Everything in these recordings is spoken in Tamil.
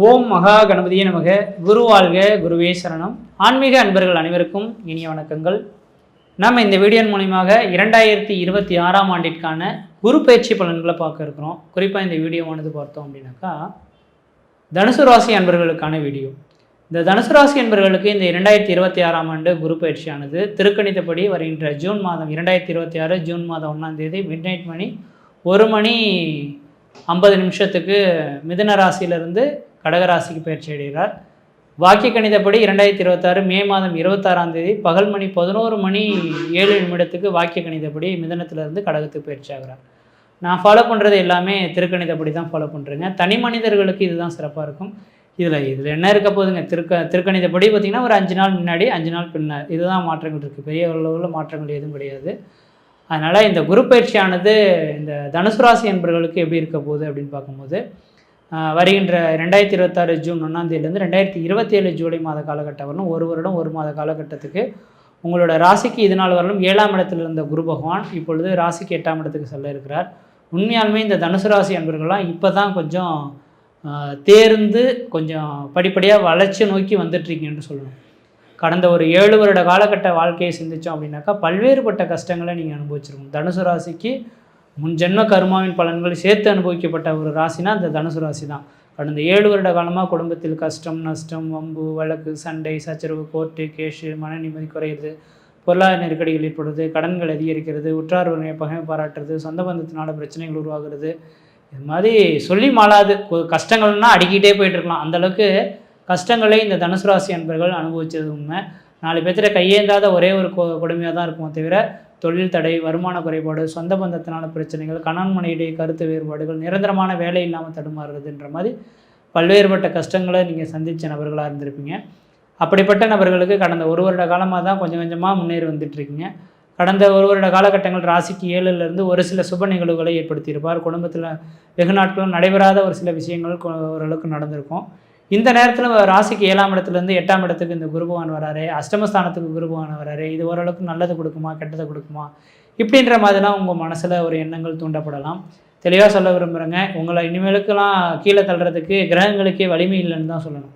ஓம் மகா கணபதியே நமக. குரு வாழ்க, குருவே சரணம். ஆன்மீக அன்பர்கள் அனைவருக்கும் இனிய வணக்கங்கள். நம்ம இந்த வீடியோ மூலமாக 2026ஆம் ஆண்டிற்கான குரு பயிற்சி பலன்களை பார்க்க இருக்கிறோம். குறிப்பாக இந்த வீடியோவானது பார்த்தோம் அப்படின்னாக்கா தனுசு ராசி அன்பர்களுக்கான வீடியோ. இந்த தனுசு ராசி அன்பர்களுக்கு இந்த 2026ஆம் ஆண்டு குரு பயிற்சியானது திருக்கணித்தபடி வருகின்ற ஜூன் மாதம் 2026 ஜூன் மாதம் 1ஆம் தேதி மிட்நைட் மணி 1:50 மிதுன ராசியிலிருந்து கடகராசிக்கு பயிற்சி அடைகிறார். வாக்கிய கணிதப்படி 2026 மே மாதம் 26ஆம் தேதி பகல் மணி 11:07 வாக்கிய கணிதப்படி மிதனத்திலிருந்து கடகத்துக்கு பயிற்சி ஆகிறார். நான் ஃபாலோ பண்ணுறது எல்லாமே திருக்கணிதப்படி தான் ஃபாலோ பண்ணுறேங்க. தனி மனிதர்களுக்கு இதுதான் சிறப்பாக இருக்கும். இதில் என்ன இருக்க போகுதுங்க, திருக்கணிதப்படி பார்த்திங்கன்னா ஒரு 5 நாள் முன்னாடி 5 நாள் பின்னர் இதுதான் மாற்றங்கள் இருக்குது. பெரிய அளவில் மாற்றங்கள் எதுவும் கிடையாது. அதனால் இந்த குரு பயிற்சியானது இந்த தனுசு ராசி என்பவர்களுக்கு எப்படி இருக்க போகுது அப்படின்னு பார்க்கும்போது வருகின்ற 2026 ஜூன் 1ஆம் தேதியிலேருந்து 2027 ஜூலை மாத காலகட்டம் வரணும். ஒரு வருடம் 1 மாத காலகட்டத்துக்கு உங்களோட ராசிக்கு இது நாள் வரலும் 7ஆம் இடத்தில் இருந்த குரு பகவான் இப்பொழுது ராசிக்கு 8ஆம் இடத்துக்கு செல்ல இருக்கிறார். உண்மையாலுமே இந்த தனுசு ராசி அன்பர்கள்லாம் இப்போ தான் கொஞ்சம் தேர்ந்து கொஞ்சம் படிப்படியாக வளர்ச்சி நோக்கி வந்துட்டுருக்கீங்கன்னு சொல்லணும். கடந்த ஒரு 7 வருட காலகட்ட வாழ்க்கையை சிந்தித்தோம் அப்படின்னாக்கா பல்வேறுபட்ட கஷ்டங்களை நீங்கள் அனுபவிச்சிருக்கணும். தனுசு ராசிக்கு முன்ஜென்ம கர்மாவின் பலன்கள் சேர்த்து அனுபவிக்கப்பட்ட ஒரு ராசினா அந்த தனுசு ராசி தான். கடந்த 7 வருட காலமாக குடும்பத்தில் கஷ்டம், நஷ்டம், வம்பு, வழக்கு, சண்டை, சச்சரவு, கோர்ட்டு, கேஷு, மன நிம்மதி குறையுது, பொருளாதார நெருக்கடிகள் ஏற்படுறது, கடன்கள் அதிகரிக்கிறது, உற்றார் உறவினை பகை பாராட்டுறது, சொந்த பந்தத்தினால பிரச்சனைகள் உருவாகிறது, இது மாதிரி சொல்லி மாளாது கஷ்டங்கள்னால் அடிக்கிட்டே போயிட்டுருக்கலாம். அந்தளவுக்கு கஷ்டங்களை இந்த தனுசு ராசி அன்பர்கள் அனுபவித்தது உண்மை. 4 பேர்த்திட்ட கையேந்தாத ஒரே ஒரு கொடுமையாக தான் இருக்குமோ தவிர தொழில் தடை, வருமான குறைபாடு, சொந்த பந்தத்தினால பிரச்சனைகள், கணவன் மனைவிடைய கருத்து வேறுபாடுகள், நிரந்தரமான வேலை இல்லாமல் தடுமாறுறதுன்ற மாதிரி பல்வேறுபட்ட கஷ்டங்களை நீங்கள் சந்தித்த நபர்களாக இருந்திருப்பீங்க. அப்படிப்பட்ட நபர்களுக்கு கடந்த 1 வருட காலமாக தான் கொஞ்சம் கொஞ்சமாக முன்னேறி வந்துட்டுருக்கீங்க. கடந்த 1 வருட காலகட்டங்கள் ராசிக்கு 7லேருந்து ஒரு சில சுப நிகழ்வுகளை ஏற்படுத்தியிருப்பார். குடும்பத்தில் வெகு நாட்களும் நடைபெறாத ஒரு சில விஷயங்கள் ஓரளவுக்கு நடந்திருக்கும். இந்த நேரத்தில் ராசிக்கு 7ஆம் இடத்துலேருந்து 8ஆம் இடத்துக்கு இந்த குரு பகவான் வராரு, அஷ்டமஸ்தானத்துக்கு குரு பகவான் வராரு. இது ஓரளவுக்கு நல்லது கொடுக்குமா, கெட்டதை கொடுக்குமா, இப்படின்ற மாதிரிலாம் உங்கள் மனசில் ஒரு எண்ணங்கள் தூண்டப்படலாம். தெளிவாக சொல்ல விரும்புகிறேங்க, உங்களை இனிமேலுக்கெல்லாம் கீழே தள்ளுறதுக்கு கிரகங்களுக்கே வலிமை இல்லைன்னு தான் சொல்லணும்.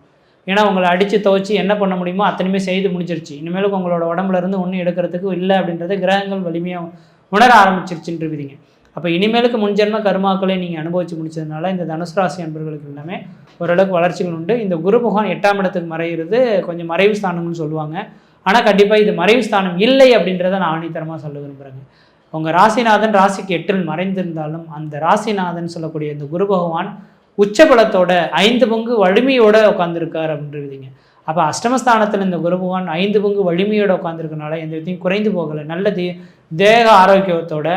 ஏன்னா உங்களை அடித்து துவச்சி என்ன பண்ண முடியுமோ அத்தனையுமே செய்து முடிச்சிருச்சு. இனிமேலுக்கு உங்களோட உடம்புலேருந்து ஒன்றும் எடுக்கிறதுக்கு இல்லை அப்படின்றத கிரகங்கள் வலிமையாக உணர ஆரம்பிச்சிருச்சுன்றீங்க. அப்போ இனிமேலுக்கு முன்ஜென்ம கர்மாக்களை நீங்கள் அனுபவித்து முடிச்சதுனால இந்த தனுசு ராசி அன்பர்களுக்கு எல்லாமே ஓரளவுக்கு வளர்ச்சிகள் உண்டு. இந்த குரு பகவான் 8ஆம் இடத்துக்கு மறைகிறது கொஞ்சம் மறைவு ஸ்தானம்னு சொல்லுவாங்க. ஆனால் கண்டிப்பாக இது மறைவு ஸ்தானம் இல்லை அப்படின்றத நான் ஆணித்தரமாக சொல்ல விரும்புகிறேங்க. உங்கள் ராசிநாதன் ராசிக்கு 8இல் மறைந்திருந்தாலும் அந்த ராசிநாதன் சொல்லக்கூடிய இந்த குரு பகவான் உச்சபலத்தோட 5 பங்கு வலிமையோடு உட்காந்துருக்கார் அப்படின்றீங்க. அப்போ அஷ்டமஸ்தானத்தில் இந்த குரு பகவான் 5 பங்கு வலிமையோடு உட்காந்துருக்கனால எந்த விதையும் குறைந்து போகலை, நல்ல தேக ஆரோக்கியத்தோட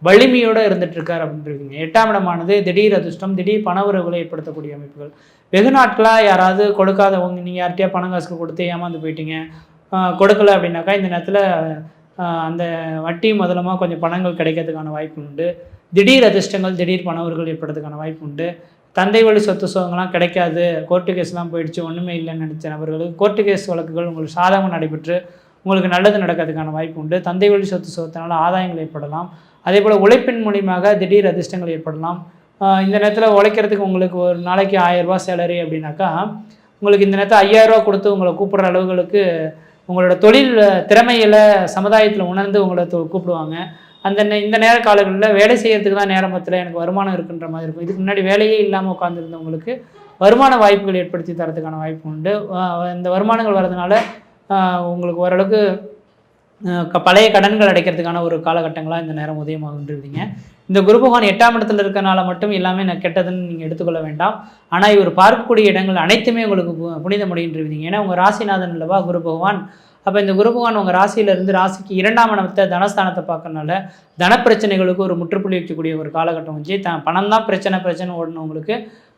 வலிமையோடு இருந்துகிட்ருக்கார் அப்படின்றீங்க. 8ஆம் இடமானது திடீர் அதிர்ஷ்டம், திடீர் பண உறவுகளை ஏற்படுத்தக்கூடிய அமைப்புகள். வெகு நாட்களாக யாராவது கொடுக்காதவங்க நீங்கள் யார்கிட்டயா பணம் காசுக்கு கொடுத்து ஏமாந்து போயிட்டீங்க, கொடுக்கல அப்படின்னாக்கா இந்த நேரத்தில் அந்த வட்டி முதலமாக கொஞ்சம் பணங்கள் கிடைக்கிறதுக்கான வாய்ப்பு உண்டு. திடீர் அதிர்ஷ்டங்கள், திடீர் பண உறவுகள் ஏற்படுறதுக்கான வாய்ப்பு உண்டு. தந்தை வழி சொத்து சுகங்கள்லாம் கிடைக்காது, கோர்ட்டு கேஸ்லாம் போயிடுச்சு, ஒன்றுமே இல்லைன்னு நினச்ச நபர்களுக்கு கோர்ட்டு கேஸ் வழக்குகள் உங்களுக்கு சாதகம் நடைபெற்று உங்களுக்கு நல்லது நடக்கிறதுக்கான வாய்ப்பு உண்டு. தந்தை வழி சொத்து சுகத்தினால ஆதாயங்கள் ஏற்படலாம். அதே போல் உழைப்பின் மூலியமாக திடீர் அதிர்ஷ்டங்கள் ஏற்படலாம். இந்த நேரத்தில் உழைக்கிறதுக்கு உங்களுக்கு ஒரு நாளைக்கு 1000 ரூபா சேலரி அப்படின்னாக்கா உங்களுக்கு இந்த நேரத்தில் 5000 ரூபா கொடுத்து உங்களை கூப்பிட்ற அளவுகளுக்கு உங்களோட தொழில் திறமையில் சமுதாயத்தில் உணர்ந்து உங்களை கூப்பிடுவாங்க. இந்த நேர காலங்களில் வேலை செய்கிறதுக்கு தான் நேரம் பத்தில் எனக்கு வருமானம் இருக்குன்ற மாதிரி இருக்கும். இதுக்கு முன்னாடி வேலையே இல்லாமல் உட்காந்துருந்தவங்களுக்கு வருமான வாய்ப்புகள் ஏற்படுத்தி தரத்துக்கான வாய்ப்பு உண்டு. இந்த வருமானங்கள் வர்றதுனால உங்களுக்கு ஓரளவுக்கு பழைய கடன்கள் அடைக்கிறதுக்கான ஒரு காலகட்டங்களாக இந்த நேரம் உதயமாகின்றீங்க. இந்த குரு பகவான் 8ஆம் இடத்துல இருக்கனால மட்டும் எல்லாமே நான் கெட்டதுன்னு நீங்கள் எடுத்துக்கொள்ள வேண்டாம். ஆனால் இவர் பார்க்கக்கூடிய இடங்கள் அனைத்துமே உங்களுக்கு புனிதமடைகின்றீங்க. ஏன்னா உங்கள் ராசிநாதன் அல்லவா குரு பகவான். அப்போ இந்த குரு பகவான் உங்கள் ராசியிலேருந்து ராசிக்கு 2ஆம் இடத்தை தனஸ்தானத்தை பார்க்கறனால தனப்பிரச்சனைகளுக்கு ஒரு முற்றுப்புள்ளி வைக்கக்கூடிய ஒரு காலகட்டம் வச்சு பணம் தான் பிரச்சனை ஓடனவங்களுக்கு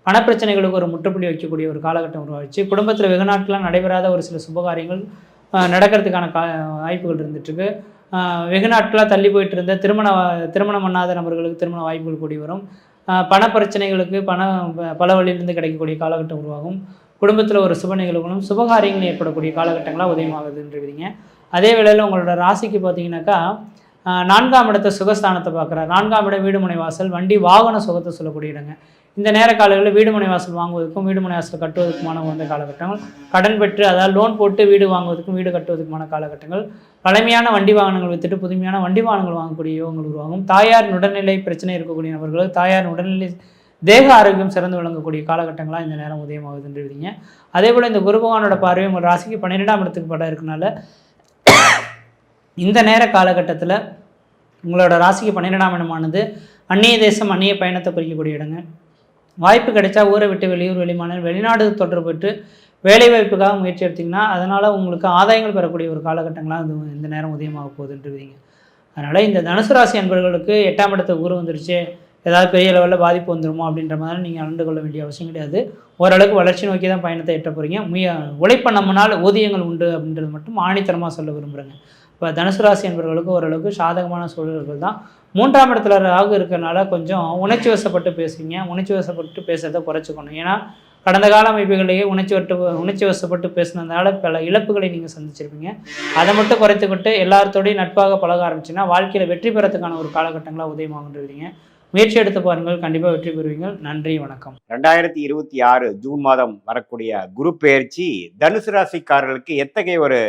பணப்பிரச்சனைகளுக்கு ஒரு முற்றுப்புள்ளி வைக்கக்கூடிய ஒரு காலகட்டம் உருவாச்சு. குடும்பத்தில் வெகு நாட்களாக நடைபெறாத ஒரு சில சுபகாரியங்கள் நடக்கிறதுக்கான வாய்ப்புகள் இருந்துட்டுருக்கு. வெகு நாட்களாக தள்ளி போயிட்டு இருந்த திருமணம் பண்ணாத நபர்களுக்கு திருமண வாய்ப்புகள் கூடி வரும். பண பிரச்சனைகளுக்கு பல வழியிலிருந்து கிடைக்கக்கூடிய காலகட்டம் உருவாகும். குடும்பத்தில் ஒரு சுப நிகழ்வுகளும் சுபகாரியங்களும் ஏற்படக்கூடிய காலகட்டங்களாக உதயமாகுதுன்றீங்க. அதே வேளையில் உங்களோட ராசிக்கு பார்த்தீங்கன்னாக்கா 4ஆம் இடத்தை சுகஸ்தானத்தை பார்க்குறார். 4ஆம் இடம் வீடு, மனை, வாசல், வண்டி, வாகன சுகத்தை சொல்லக்கூடிய இடங்க. இந்த நேர காலங்களில் வீடு மனை வாசல் வாங்குவதற்கும் வீடு மனை வாசல் கட்டுவதற்குமான உகந்த காலகட்டங்கள், கடன் பெற்று அதாவது லோன் போட்டு வீடு வாங்குவதற்கும் வீடு கட்டுவதற்குமான காலகட்டங்கள், பழமையான வண்டி வாகனங்கள் வித்துட்டு புதுமையான வண்டி வாகனங்கள் வாங்கக்கூடிய யோகங்கள் உருவாகும். தாயார் உடல்நிலை பிரச்சனை இருக்கக்கூடிய நபர்கள் தாயார் உடல்நிலை தேக ஆரோக்கியம் சிறந்து விளங்கக்கூடிய காலகட்டங்களாக இந்த நேரம் உதயமாகுதுன்றீங்க. அதே போல் இந்த குரு பகவானோட பார்வை உங்கள் ராசிக்கு 12ஆம் இடத்துக்கு படம் இருக்கனால இந்த நேர காலகட்டத்தில் உங்களோட ராசிக்கு 12ஆம் இடமானது அந்நிய தேசம் அந்நிய பயணத்தை குறிக்கக்கூடிய இடங்க. வாய்ப்பு கிடைச்சா ஊரை விட்டு வெளியூர் வெளிமாநிலம் வெளிநாடு தொடர்பு பெற்று வேலை வாய்ப்புக்காக முயற்சி எடுத்திங்கன்னா அதனால் உங்களுக்கு ஆதாயங்கள் பெறக்கூடிய ஒரு காலகட்டங்களாக இது இந்த நேரம் உதயமாக போகுதுன்றீங்க. அதனால் இந்த தனுசு ராசி அன்பர்களுக்கு 8ஆம் இடத்துக்கு குரு வந்துருச்சு, ஏதாவது பெரிய லெவலில் பாதிப்பு வந்துடுமோ அப்படின்ற மாதிரி நீங்கள் அறிந்து கொள்ள வேண்டிய அவசியம் கிடையாது. ஓரளவுக்கு வளர்ச்சி நோக்கி தான் பயணத்தை எட்ட போகிறீங்க. உழைப்ப நம்மனால் ஊதியங்கள் உண்டு அப்படின்றது மட்டும் ஆணித்தரமாக சொல்ல விரும்புகிறேங்க. இப்போ தனுசு ராசி என்பவர்களுக்கு ஓரளவுக்கு சாதகமான சூழல்கள் தான். 3ஆம் இடத்துல ராகு இருக்கிறனால கொஞ்சம் உணர்ச்சி வசப்பட்டு பேசுவீங்க. உணர்ச்சி வசப்பட்டு பேசுறதை குறைச்சிக்கணும். ஏன்னா கடந்த கால அமைப்புகளையே உணர்ச்சி வசப்பட்டு பேசினதுனால பல இழப்புகளை நீங்கள் சந்திச்சிருப்பீங்க. அதை மட்டும் குறைத்துக்கிட்டு எல்லாத்தோடையும் நட்பாக பழக ஆரம்பிச்சுன்னா வாழ்க்கையில் வெற்றி பெறத்துக்கான ஒரு காலகட்டங்களாக உதயமாகின்றீங்க. முயற்சி எடுத்து பாருங்கள், கண்டிப்பாக வெற்றி பெறுவீங்கள். நன்றி, வணக்கம். 2026 ஜூன் மாதம் வரக்கூடிய குரு பெயர்ச்சி தனுசு ராசிக்காரர்களுக்கு எத்தகைய ஒரு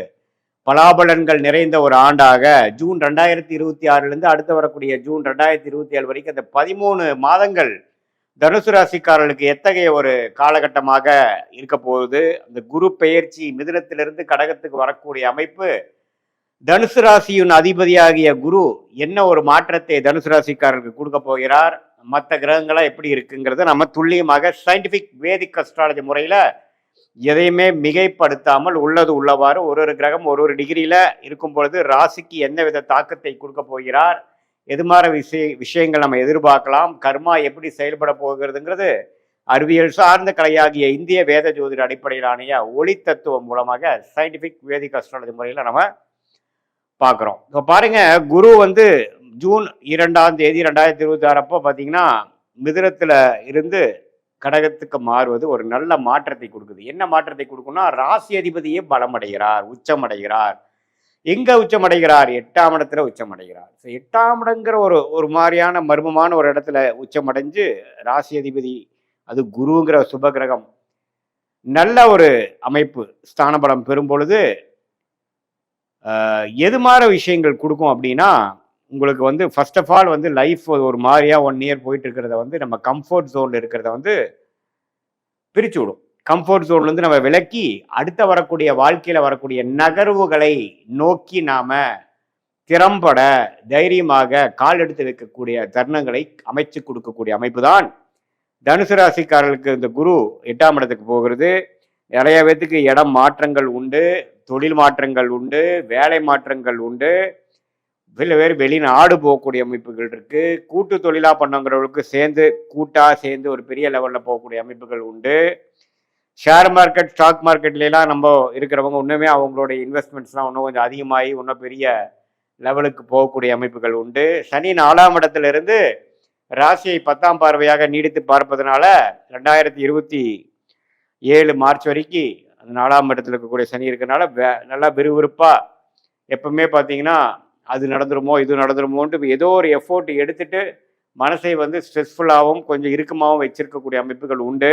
பலாபலன்கள் நிறைந்த ஒரு ஆண்டாக ஜூன் 2026 அடுத்து வரக்கூடிய ஜூன் 2027 வரைக்கும் அந்த 13 மாதங்கள் தனுசு ராசிக்காரர்களுக்கு எத்தகைய ஒரு காலகட்டமாக இருக்க போகுது. அந்த குரு பெயர்ச்சி மிதுனத்திலிருந்து கடகத்துக்கு வரக்கூடிய அமைப்பு, தனுசு ராசியின் அதிபதியாகிய குரு என்ன ஒரு மாற்றத்தை தனுசு ராசிக்காரர்களுக்கு கொடுக்க போகிறார், மற்ற கிரகங்களா எப்படி இருக்குங்கிறத நம்ம துல்லியமாக சயின்டிபிக் வேதிக் அஸ்ட்ராலஜி முறையில எதையுமே மிகைப்படுத்தாமல் உள்ளது உள்ளவாறு ஒரு கிரகம் ஒரு டிகிரியில இருக்கும் பொழுது ராசிக்கு எந்த வித தாக்கத்தை கொடுக்க போகிறார், எது மாதிரி விஷயங்கள் நம்ம எதிர்பார்க்கலாம், கர்மா எப்படி செயல்பட போகிறதுங்கிறது அறிவியல் சார்ந்த கலையாகிய இந்திய வேத ஜோதிட அடிப்படையிலான ஒளி தத்துவம் மூலமாக சயின்டிபிக் வேதிக் அஸ்ட்ராலஜி முறையில் நம்ம பார்க்குறோம். இப்போ பாருங்க, குரு ஜூன் 2ஆம் தேதி 2026 அப்போ பார்த்தீங்கன்னா மிதுனத்தில் இருந்து கடகத்துக்கு மாறுவது ஒரு நல்ல மாற்றத்தை கொடுக்குது. என்ன மாற்றத்தை கொடுக்கும்னா, ராசி அதிபதியே பலமடைகிறார், உச்சமடைகிறார். எங்க உச்சமடைகிறார்? 8ஆம் இடத்துல உச்சமடைகிறார். 8ஆம் இடங்கிற ஒரு மாதிரியான மர்மமான ஒரு இடத்துல உச்சமடைஞ்சு ராசி அதிபதி அது குருங்கிற சுபகிரகம் நல்ல ஒரு அமைப்பு ஸ்தான பலம் பெறும் பொழுது எது மாதிரி விஷயங்கள் கொடுக்கும் அப்படின்னா, உங்களுக்கு ஃபர்ஸ்ட் ஆஃப் ஆல் லைஃப் ஒரு மாதிரியா 1 இயர் போயிட்டு இருக்கிறத நம்ம கம்ஃபர்ட் ஜோன்ல இருக்கிறத பிரிச்சு விடும். கம்ஃபர்ட் ஜோன்லேருந்து நம்ம விலக்கி அடுத்த வரக்கூடிய வாழ்க்கையில் வரக்கூடிய நகர்வுகளை நோக்கி நாம திறம்பட தைரியமாக கால் எடுத்து வைக்கக்கூடிய தருணங்களை அமைச்சு கொடுக்கக்கூடிய அமைப்பு தான் தனுசு ராசிக்காரர்களுக்கு. இந்த குரு 8ஆம் இடத்துக்கு போகிறது. நிறைய பேத்துக்கு இடம் மாற்றங்கள் உண்டு, தொழில் மாற்றங்கள் உண்டு, வேலை மாற்றங்கள் உண்டு, வெளிநாடு போகக்கூடிய அமைப்புகள் இருக்கு. கூட்டு தொழிலா பண்ணவங்களுக்கு கூட்டா சேர்ந்து ஒரு பெரிய லெவல்ல போகக்கூடிய அமைப்புகள் உண்டு. ஷேர் மார்க்கெட் ஸ்டாக் மார்க்கெட்லாம் நம்ம இருக்கிறவங்க இன்னுமே அவங்களுடைய இன்வெஸ்ட்மெண்ட்ஸ்லாம் இன்னும் கொஞ்சம் அதிகமாகி இன்னும் பெரிய லெவலுக்கு போகக்கூடிய அமைப்புகள் உண்டு. சனி 4ஆம் இடத்துல இருந்து ராசியை 10ஆம் பார்வையாக நீடித்து பார்ப்பதனால 2027 மார்ச் வரைக்கும் அந்த 4ஆம் இடத்துல இருக்கக்கூடிய சனி இருக்கிறனால நல்லா விறுவிறுப்பா எப்பவுமே பார்த்தீங்கன்னா அது நடந்துருமோ இது நடந்துருமோன்ட்டு ஏதோ ஒரு எஃபோர்ட் எடுத்துட்டு மனசை ஸ்ட்ரெஸ்ஃபுல்லாகவும் கொஞ்சம் இறுக்கமாகவும் வச்சிருக்கக்கூடிய அமைப்புகள் உண்டு.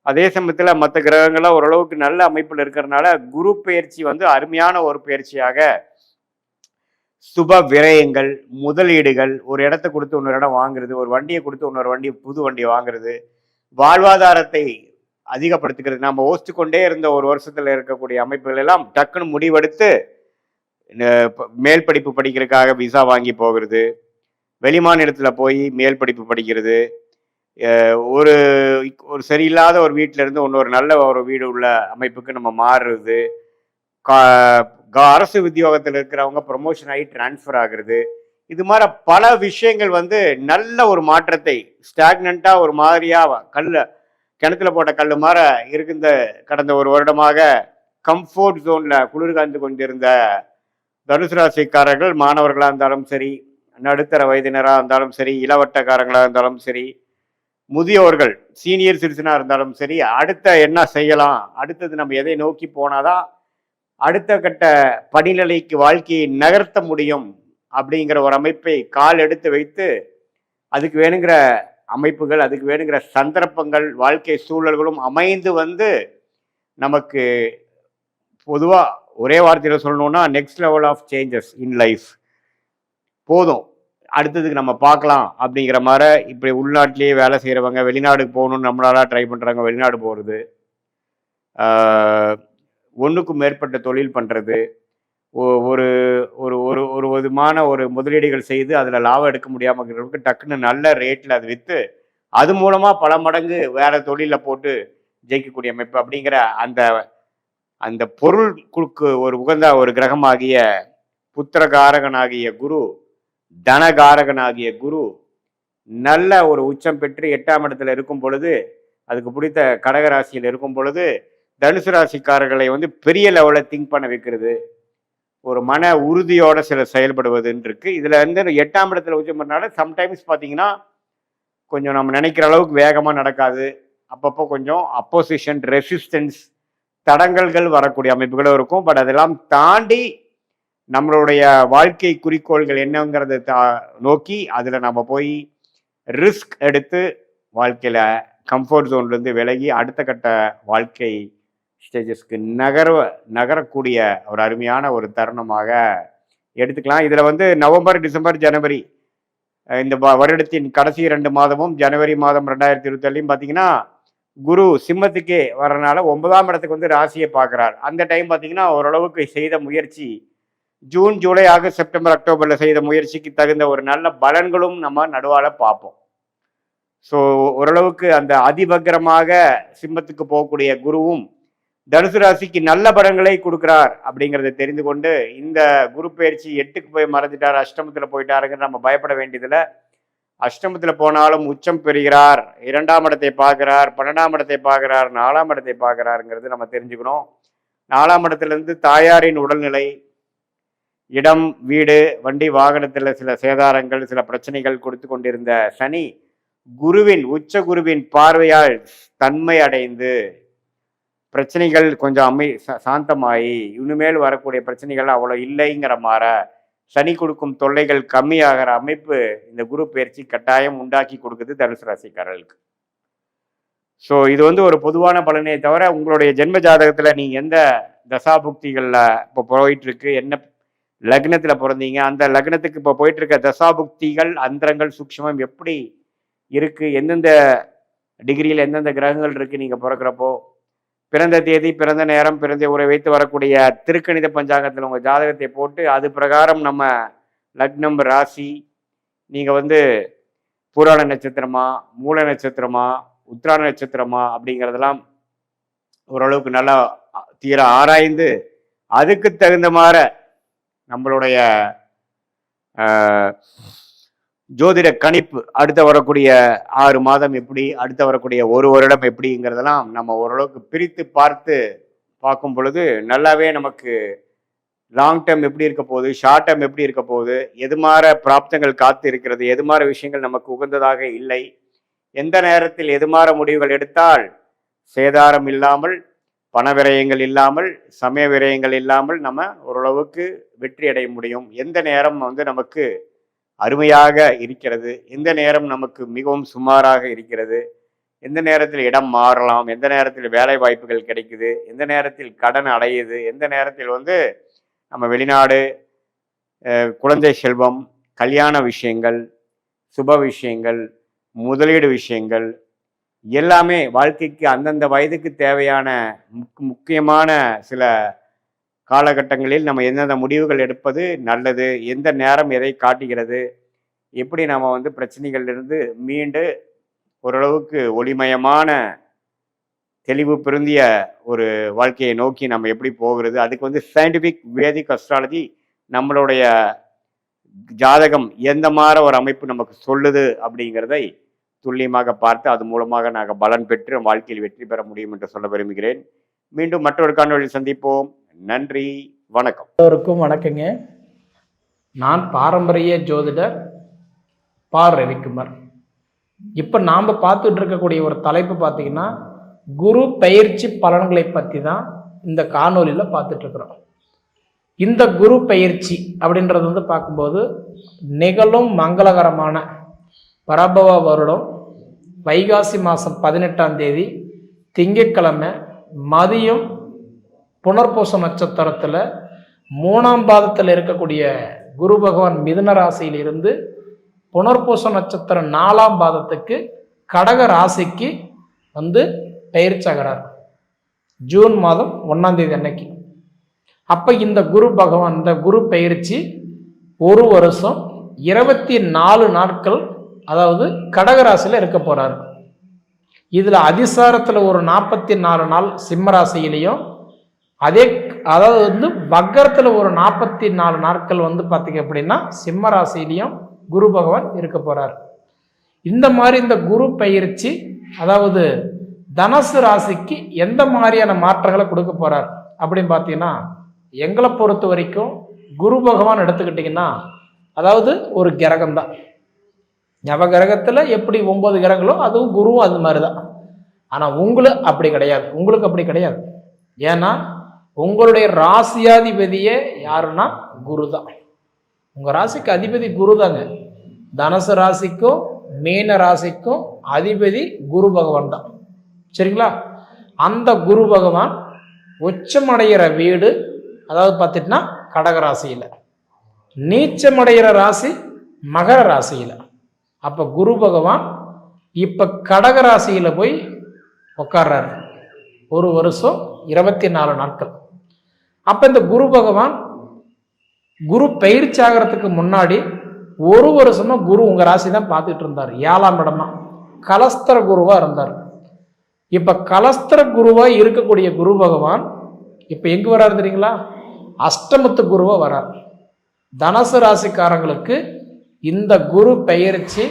அதே சமயத்தில் மற்ற கிரகங்கள்லாம் ஓரளவுக்கு நல்ல அமைப்பில் இருக்கிறதுனால குரு பயிற்சி அருமையான ஒரு பயிற்சியாக சுப விரயங்கள், முதலீடுகள், ஒரு இடத்த கொடுத்து இன்னொரு இடம் வாங்குறது, ஒரு வண்டியை கொடுத்து இன்னொரு புது வண்டியை வாங்குறது, வாழ்வாதாரத்தை அதிகப்படுத்திக்கிறது, நம்ம யோசிச்சு கொண்டே இருந்த ஒரு வருஷத்துல இருக்கக்கூடிய அமைப்புகள் எல்லாம் டக்குன்னு முடிவெடுத்து மேல் படிப்பு படிக்கிறதுக்காக விசா வாங்கி போகிறது, வெளிமாநிலத்தில் போய் மேல் படிப்பு படிக்கிறது, ஒரு சரியில்லாத ஒரு வீட்டில இருந்து இன்னொரு நல்ல ஒரு வீடு உள்ள அமைப்புக்கு நம்ம மாறுறது, அரசு உத்தியோகத்தில் இருக்கிறவங்க ப்ரொமோஷன் ஆகி டிரான்ஸ்ஃபர் ஆகுறது, இது மாதிரி பல விஷயங்கள் நல்ல ஒரு மாற்றத்தை ஸ்டாக்னண்டா ஒரு மாதிரியா கிணத்துல போட்ட கல் மாதிரி இருக்கின்ற கடந்த ஒரு வருடமாக கம்ஃபோர்ட் ஜோன்ல குளிர் காய்ந்து கொண்டிருந்த தனுசு ராசிக்காரர்கள், மாணவர்களாக இருந்தாலும் சரி, நடுத்தர வயதினராக இருந்தாலும் சரி, இளவட்டக்காரங்களாக இருந்தாலும் சரி, முதியோர்கள் சீனியர் சிட்டிசனாக இருந்தாலும் சரி, அடுத்த என்ன செய்யலாம், அடுத்தது நம்ம எதை நோக்கி போனாதான் அடுத்த கட்ட படிநிலைக்கு வாழ்க்கையை நகர்த்த முடியும் அப்படிங்கிற ஒரு அமைப்பை கால் எடுத்து வைத்து அதுக்கு வேணுங்கிற அமைப்புகள், அதுக்கு வேணுங்கிற சந்தர்ப்பங்கள், வாழ்க்கை சூழல்களும் அமைந்து வந்து நமக்கு பொதுவாக ஒரே வார்த்தையில் சொல்லணும்னா next level of changes in life போதும், அடுத்ததுக்கு நம்ம பார்க்கலாம் அப்படிங்கிற மாதிரி. இப்படி உள்நாட்டிலேயே வேலை செய்கிறவங்க வெளிநாடுக்கு போகணும்னு நம்மளால ட்ரை பண்ணுறாங்க, வெளிநாடு போகிறது, ஒன்றுக்கும் மேற்பட்ட தொழில் பண்ணுறது, ஒரு ஒரு ஒரு ஒரு விதமான ஒரு முதலீடுகள் செய்து அதில் லாபம் எடுக்க முடியாமல் இருக்கிறவங்களுக்கு டக்குன்னு நல்ல ரேட்டில் அது விற்று அது மூலமாக பல மடங்கு வேற தொழிலில் போட்டு ஜெயிக்கக்கூடிய அமைப்பு அப்படிங்கிற அந்த அந்த பொருளுக்கு ஒரு உகந்த ஒரு கிரகமாகிய புத்திரகாரகனாகிய குரு, தனகாரகனாகிய குரு நல்ல ஒரு உச்சம் பெற்று 8ஆம் இடத்துல இருக்கும் பொழுது, அதுக்கு பிடித்த கடகராசியில் இருக்கும் பொழுது தனுசு ராசிக்காரர்களை வந்து பெரிய லெவலில் திங்க் பண்ண வைக்கிறது, ஒரு மன உறுதியோட சில செயல்படுவதுன்னு இருக்கு. இதுல வந்து 8ஆம் இடத்துல உச்சம் பண்ணால சம்டைம்ஸ் பார்த்தீங்கன்னா கொஞ்சம் நம்ம நினைக்கிற அளவுக்கு வேகமாக நடக்காது, அப்பப்போ கொஞ்சம் அப்போசிஷன், ரெசிஸ்டன்ஸ், தடங்கல்கள் வரக்கூடிய அமைப்புகளும் இருக்கும். பட் அதெல்லாம் தாண்டி நம்மளுடைய வாழ்க்கை குறிக்கோள்கள் என்னங்கிறத நோக்கி அதில் நம்ம போய் ரிஸ்க் எடுத்து வாழ்க்கையில் கம்ஃபர்ட் ஜோன்லேருந்து விலகி அடுத்த கட்ட வாழ்க்கை ஸ்டேஜஸ்க்கு நகரக்கூடிய ஒரு அருமையான ஒரு தருணமாக எடுத்துக்கலாம். இதில் வந்து நவம்பர், டிசம்பர், ஜனவரி இந்த வருடத்தின் கடைசி 2 மாதமும் ஜனவரி மாதம் 2027 பார்த்தீங்கன்னா குரு சிம்மத்துக்கே வரனால 9ஆம் இடத்துக்கு வந்து ராசியை பார்க்குறார். அந்த டைம் பார்த்தீங்கன்னா ஓரளவுக்கு செய்த முயற்சி ஜூன், ஜூலை, ஆகஸ்ட், செப்டம்பர், அக்டோபரில் செய்த முயற்சிக்கு தகுந்த ஒரு நல்ல பலன்களும் நம்ம நடுவால பார்ப்போம். ஸோ ஓரளவுக்கு அந்த அதிபக்கிரமாக சிம்மத்துக்கு போகக்கூடிய குருவும் தனுசு ராசிக்கு நல்ல பலன்களை கொடுக்குறார் அப்படிங்கிறத தெரிந்து கொண்டு இந்த குரு பயிற்சி 8க்கு போய் மறைஞ்சிட்டார், அஷ்டமத்தில் போயிட்டாருங்கிற நம்ம பயப்பட வேண்டியதில்லை. அஷ்டமத்தில் போனாலும் உச்சம் பெறுகிறார், 2ஆம் இடத்தை பார்க்கிறார், 12ஆம் இடத்தை பார்க்கிறார், 4ஆம் இடத்தை பார்க்கிறாருங்கிறது நம்ம தெரிஞ்சுக்கணும். 4ஆம் இடத்துலேருந்து தாயாரின் உடல்நிலை, இடம், வீடு, வண்டி, வாகனத்தில் சில சேதாரங்கள், சில பிரச்சனைகள் கொடுத்து கொண்டிருந்த சனி குருவின் உச்ச குருவின் பார்வையால் தன்மை அடைந்து பிரச்சனைகள் கொஞ்சம் சாந்தமாயி இனிமேல் வரக்கூடிய பிரச்சனைகள் அவ்வளோ இல்லைங்கிற மாற சனி கொடுக்கும் தொல்லைகள் கம்மியாகிற அமைப்பு இந்த குரு பயிற்சி கட்டாயம் உண்டாக்கி கொடுக்குது தனுசு ராசிக்காரர்களுக்கு. ஸோ இது வந்து ஒரு பொதுவான பலனே தவிர உங்களுடைய ஜென்ம ஜாதகத்தில் நீங்கள் எந்த தசாபுக்திகளில் இப்போ போயிட்டு இருக்கு, என்ன லக்னத்தில் பிறந்தீங்க, அந்த லக்னத்துக்கு இப்போ போயிட்டு இருக்க தசாபுக்திகள், அந்தரங்கள், சூக்ஷ்மம் எப்படி இருக்கு, எந்தெந்த டிகிரியில் எந்தெந்த கிரகங்கள் இருக்கு, நீங்கள் பிறக்கிறப்போ பிறந்த தேதி, பிறந்த நேரம், பிறந்த உரை வைத்து வரக்கூடிய திருக்கணித பஞ்சாங்கத்தில் உங்கள் ஜாதகத்தை போட்டு அது பிரகாரம் நம்ம லக்னம், ராசி, நீங்கள் வந்து பூராட நட்சத்திரமா, மூல நட்சத்திரமா, உத்திராட நட்சத்திரமா அப்படிங்கிறதெல்லாம் ஓரளவுக்கு நல்லா தீர ஆராய்ந்து அதுக்கு தகுந்த மாதிரி நம்மளுடைய ஜோதிட கணிப்பு அடுத்த வரக்கூடிய 6 மாதம் எப்படி, அடுத்த வரக்கூடிய 1 வருடம் எப்படிங்கிறதெல்லாம் நம்ம ஓரளவுக்கு பிரித்து பார்க்கும் பொழுது நல்லாவே நமக்கு லாங் டேர்ம் எப்படி இருக்க போகுது, ஷார்ட் டேர்ம் எப்படி இருக்க போகுது, எது மாதிரி பிராப்தங்கள் காத்து இருக்கிறது, எது மாதிரி விஷயங்கள் நமக்கு உகந்ததாக இல்லை, எந்த நேரத்தில் எது மாதிரி முடிவுகள் எடுத்தால் சேதாரம் இல்லாமல், பண விரயங்கள் இல்லாமல், சமய விரயங்கள் இல்லாமல் நம்ம ஓரளவுக்கு வெற்றி அடைய முடியும், எந்த நேரம் வந்து நமக்கு அருமையாக இருக்கிறது, எந்த நேரம் நமக்கு மிகவும் சுமாராக இருக்கிறது, எந்த நேரத்தில் இடம் மாறலாம், எந்த நேரத்தில் வேலை வாய்ப்புகள் கிடைக்குது, எந்த நேரத்தில் கடன் அடையுது, எந்த நேரத்தில் வந்து நம்ம வெளிநாடு, குழந்தை செல்வம், கல்யாண விஷயங்கள், சுப விஷயங்கள், முதலீடு விஷயங்கள் எல்லாமே வாழ்க்கைக்கு அந்தந்த வயதுக்கு தேவையான முக்கியமான சில காலகட்டங்களில் நம்ம எந்தெந்த முடிவுகள் எடுப்பது நல்லது, எந்த நேரம் எதை காட்டுகிறது, எப்படி நம்ம வந்து பிரச்சனைகளிலிருந்து மீண்டு ஓரளவுக்கு ஒளிமயமான தெளிவு பொருந்திய ஒரு வாழ்க்கையை நோக்கி நம்ம எப்படி போகிறது, அதுக்கு வந்து சயின்டிஃபிக் வேதிக் அஸ்ட்ராலஜி நம்மளுடைய ஜாதகம் எந்த மாதிரி ஒரு அமைப்பு நமக்கு சொல்லுது அப்படிங்கிறதை துல்லியமாக பார்த்து அது மூலமாக நாங்கள் பலன் பெற்று வாழ்க்கையில் வெற்றி பெற முடியும் என்று சொல்ல விரும்புகிறேன். மீண்டும் மற்றொரு காணொளியில் சந்திப்போம். நன்றி, வணக்கம். எல்லோருக்கும் வணக்கங்க. நான் பாரம்பரிய ஜோதிடர் ரவிக்குமார். இப்போ நாம் பார்த்துட்டு இருக்கக்கூடிய ஒரு தலைப்பு பார்த்தீங்கன்னா குரு பயிற்சி பலன்களை பற்றி தான் இந்த காணொலியில் பார்த்துட்ருக்குறோம். இந்த குரு பயிற்சி அப்படின்றது வந்து பார்க்கும்போது நிகழும் மங்களகரமான பரபவ வருடம் வைகாசி மாதம் 18ஆம் தேதி திங்கட்கிழமை மதியம் புனர்பூச நட்சத்திரத்தில் 3ஆம் பாதத்தில் இருக்கக்கூடிய குரு பகவான் மிதுன ராசியில் இருந்து புனர்பூச நட்சத்திரம் 4ஆம் பாதத்துக்கு கடக ராசிக்கு பெயர்ச்சாகிறார் ஜூன் மாதம் 1ஆம் தேதி அன்னைக்கு. அப்போ இந்த குரு பகவான் இந்த குரு பெயர்ச்சி ஒரு வருஷம் 24 நாட்கள், அதாவது கடகராசியில் இருக்க போறாரு. இதுல அதிசாரத்தில் ஒரு 44 நாள் சிம்ம ராசியிலையும், அதாவது வக்கரத்தில் ஒரு 44 நாட்கள் பார்த்தீங்க அப்படின்னா சிம்ம ராசியிலையும் குரு பகவான் இருக்க போறார். இந்த மாதிரி இந்த குரு பயிற்சி அதாவது தனுசு ராசிக்கு எந்த மாதிரியான மாற்றங்களை கொடுக்க போறார் அப்படின்னு பார்த்தீங்கன்னா, எங்களை பொறுத்த வரைக்கும் குரு பகவான் எடுத்துக்கிட்டிங்கன்னா அதாவது ஒரு கிரகம் தான். நவ கிரகத்தில் எப்படி 9 கிரகங்களோ அதுவும் குருவும் அது மாதிரி தான். ஆனால் உங்களுக்கு அப்படி கிடையாது. ஏன்னா உங்களுடைய ராசியாதிபதியே யாருன்னா குரு தான். உங்கள் ராசிக்கு அதிபதி குரு தாங்க. தனுசு ராசிக்கும் மீன ராசிக்கும் அதிபதி குரு பகவான் தான். சரிங்களா? அந்த குரு பகவான் உச்சமடைகிற வீடு அதாவது பார்த்துட்டுனா கடகராசியில், நீச்சமடைகிற ராசி மகர ராசியில். அப்போ குரு பகவான் இப்போ கடகராசியில் போய் உட்கார்றாரு ஒரு வருஷம் 24 நாட்கள். அப்போ இந்த குரு பகவான் குரு பயிற்சி ஆகிறதுக்கு முன்னாடி ஒரு வருஷமா குரு உங்கள் ராசி தான் பார்த்துட்டு இருந்தார். 7ஆம் இடமா கலஸ்தர குருவாக இருந்தார். இப்போ கலஸ்தர குருவாக இருக்கக்கூடிய குரு பகவான் இப்போ எங்கே வராரு தெரியுங்களா? அஷ்டமத்து குருவாக வரார். தனுசு ராசிக்காரங்களுக்கு இந்த குரு பெயர்ச்சி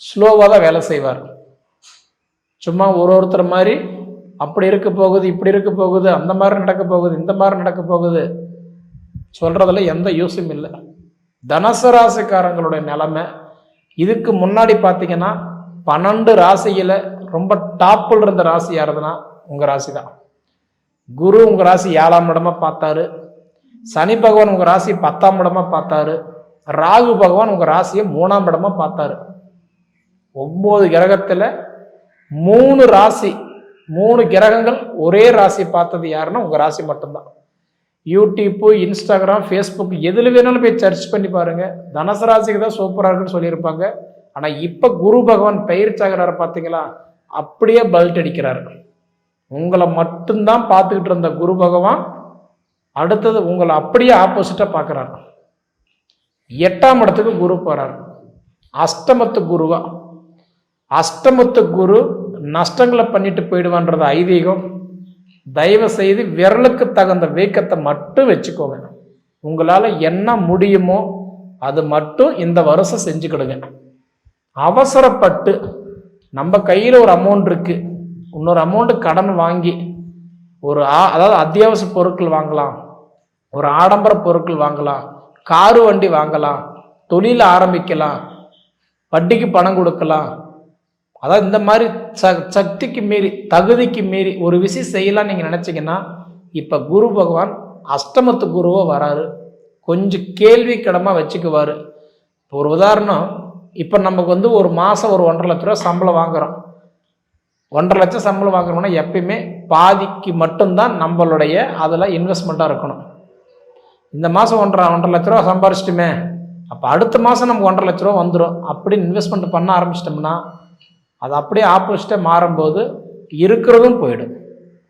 ஸ்லோவாக தான் வேலை செய்வார். சும்மா ஒருத்தர் மாதிரி அப்படி இருக்க போகுது, இப்படி இருக்க போகுது, அந்த மாதிரி நடக்க போகுது, இந்த மாதிரி நடக்க போகுது சொல்றதுல எந்த யூஸும் இல்லை. தனுசு ராசிக்காரங்களுடைய நிலைமை இதுக்கு முன்னாடி பார்த்தீங்கன்னா 12 ராசியில் ரொம்ப டாப்பில் இருந்த ராசி யாருதுன்னா உங்கள் ராசி தான். குரு உங்கள் ராசி 7ஆம் இடமா பார்த்தாரு, சனி பகவான் உங்கள் ராசி 10ஆம் இடமா பார்த்தாரு, ராகு பகவான் உங்கள் ராசியை 3ஆம் இடமா பார்த்தாரு. 9 கிரகத்தில் 3 ராசி 3 கிரகங்கள் ஒரே ராசி பார்த்தது யாருன்னா உங்கள் ராசி மட்டும்தான். யூடியூப்பு, இன்ஸ்டாகிராம், ஃபேஸ்புக் எதில் வேணாலும் போய் சர்ச் பண்ணி பாருங்க, தனுசு ராசிக்கு தான் சூப்பராக இருக்குன்னு சொல்லியிருப்பாங்க. ஆனால் இப்போ குரு பகவான் பயிற்சியாகிறாரு பார்த்தீங்களா, அப்படியே பல்ட் அடிக்கிறாரு. உங்களை மட்டும்தான் பார்த்துக்கிட்டு இருந்த குரு பகவான் அடுத்தது உங்களை அப்படியே ஆப்போசிட்டாக பார்க்குறாரு. 8ஆம் இடத்துக்கு குரு போகிறார். அஷ்டமத்து குருவா. அஷ்டமத்து குரு நஷ்டங்களை பண்ணிட்டு போயிடுவான்றது ஐதீகம். தயவு செய்து விரலுக்கு தகுந்த வீக்கத்தை மட்டும் வச்சுக்கோங்க. உங்களால் என்ன முடியுமோ அது மட்டும் இந்த வருஷம் செஞ்சுக்கிடுங்க. அவசரப்பட்டு நம்ம கையில் ஒரு அமௌண்ட் இருக்கு, இன்னொரு அமௌண்ட்டு கடன் வாங்கி அதாவது அத்தியாவசிய பொருட்கள் வாங்கலாம், ஒரு ஆடம்பர பொருட்கள் வாங்கலாம், காரு வண்டி வாங்கலாம், தொழில் ஆரம்பிக்கலாம், வட்டிக்கு பணம் கொடுக்கலாம். அதாவது இந்த மாதிரி சக்திக்கு மீறி தகுதிக்கு மீறி ஒரு விஷயம் செய்யலாம் நீங்கள் நினச்சிங்கன்னா இப்போ குரு பகவான் அஷ்டமத்து குருவாக வராரு. கொஞ்சம் கேள்வி கடமாக வச்சுக்குவார். இப்போ ஒரு உதாரணம், இப்போ நமக்கு ஒரு மாதம் ஒரு 1,50,000 ரூபா சம்பளம் வாங்குகிறோம். 1,50,000 லட்சம் சம்பளம் வாங்குறோம்னா எப்பயுமே பாதிக்கு மட்டும்தான் நம்மளுடைய அதில் இன்வெஸ்ட்மெண்ட்டாக இருக்கணும். இந்த மாதம் 1,50,000 ரூபா சம்பாரிச்சிட்டுமே, அப்போ அடுத்த மாதம் நமக்கு 1,50,000 ரூபா வந்துடும் அப்படின்னு இன்வெஸ்ட்மெண்ட் பண்ண ஆரம்பிச்சிட்டோம்னா அது அப்படியே ஆப்போசிட்டாக மாறும்போது இருக்கிறதும் போயிடும்.